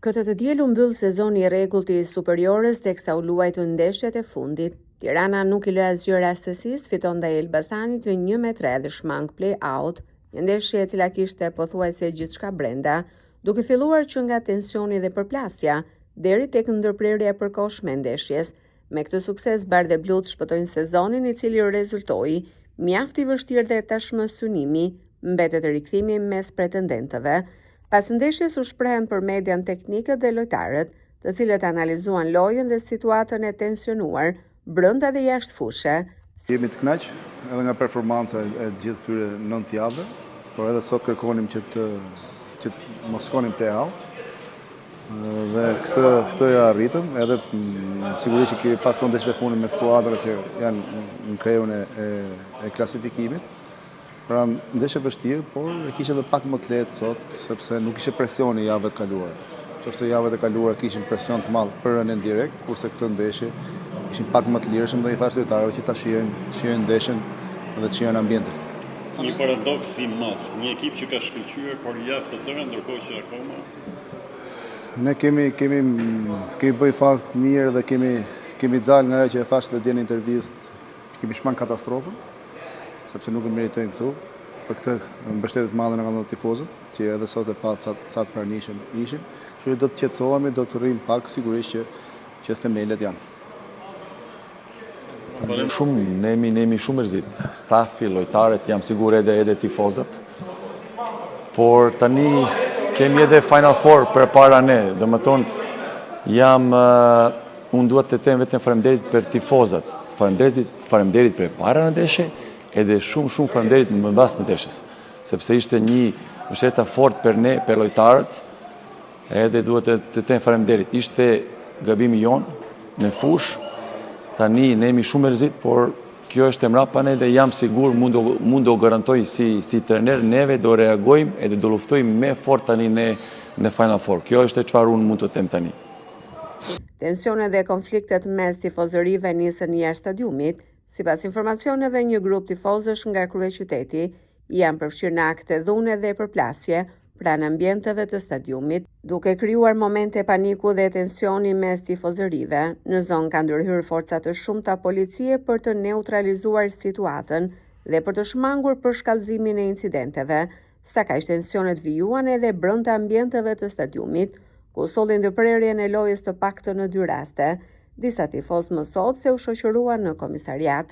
Këtë të diel u mbyll sezoni i rregullt i Superiores teksa u luajtën ndeshjet e fundit. Tirana nuk i lë asgjë rastësisë, fiton ndaj Elbasanit me 1-3 dhe shmang play-out, një ndeshje e cila kishte pothuajse gjithçka brenda, duke filluar që nga tensioni dhe përplasja, deri tek ndërprerja e përkohshme e ndeshjes. Me këtë sukses Bardhë e Blut shpëtojnë sezonin i cili rezultoi mjaft i vështirë dhe tashmë synimi mbetet rikthimi mes pretendentëve. Pas ndeshjes u shprehen për median teknikët dhe lojtarët, të cilët analizuan lojën dhe situatën e tensionuar brenda dhe jashtë fushë. Jemi të kënaq edhe nga performanca e gjithë këtyre 9 javëve, por edhe sot kërkonim që të mos shkonim te hall. Dhe këtë ja arritëm, edhe sigurisht që pas të ndeshjeve fundit me skuadrat që janë në kreun e klasifikimit. Pra ndeshje vështirë, por e kishte edhe pak më të lehtë sot, sepse nuk ishte presioni javët e kaluara. Nëse javët e kaluara kishin presion të madh për rënien direkt, kurse këtë ndeshje ishin pak më të lirshëm dhe i thash lojtarëve që ta shijojnë ndeshjen dhe të shijojnë ambientin. Një paradoks i madh, një ekip që ka shkëlqyer por javë të tëra ndërkohë që akoma ne kemi bëj fazë të mirë dhe kemi dalë nga ajo që e thash edhe në intervistë, kemi shmang katastrofën, sepse nuk e meritojmë këtu. Për këtë mbështetje të madhe nga kanë tifozët, që edhe sot e pa sa të pranishëm ishin. Kështu që do të qetësohemi, do të rrim pak sigurisht që themelet janë. Ne jemi shumë mërzit. Stafi, lojtarët, jam sigur edhe tifozët. Por tani kemi edhe Final Four për para ne. Dhe më thonë, unë duhet të them vetëm faleminderit për tifozët. Faleminderit për para në ndeshje, edhe shumë faleminderit më mbas në ndeshjes. Sepse ishte një mbështetje fort për ne, për lojtarët, edhe duhet të them faleminderit. Ishte gabimi jonë në fushë. Tani ne jemi shumë mërzit, por kjo është e mrapa ne dhe jam sigur mund do garantoj si trener, neve do reagojmë edhe do luftojmë me fort tani në Final Four. Kjo është e çfarë unë mund të them tani. Tensionet dhe konfliktet mes tifozërive nisën jashtë stadiumit. Sipas informacioneve, një grup tifozësh nga kryeqyteti janë përfshirë në akte dhune dhe përplasje pranë ambienteve të stadiumit, duke krijuar momente paniku dhe tensioni mes tifozërive. Në zonë kanë ndërhyrë forca të shumta policie për të neutralizuar situatën dhe për të shmangur përshkallëzimin e incidenteve. Sa kaq tensionet vijuan edhe brenda ambienteve të stadiumit, ku solli ndërprerjen e lojës të paktën në 2 raste. Disa tifozë më sot se u shoqëruan në komisariat.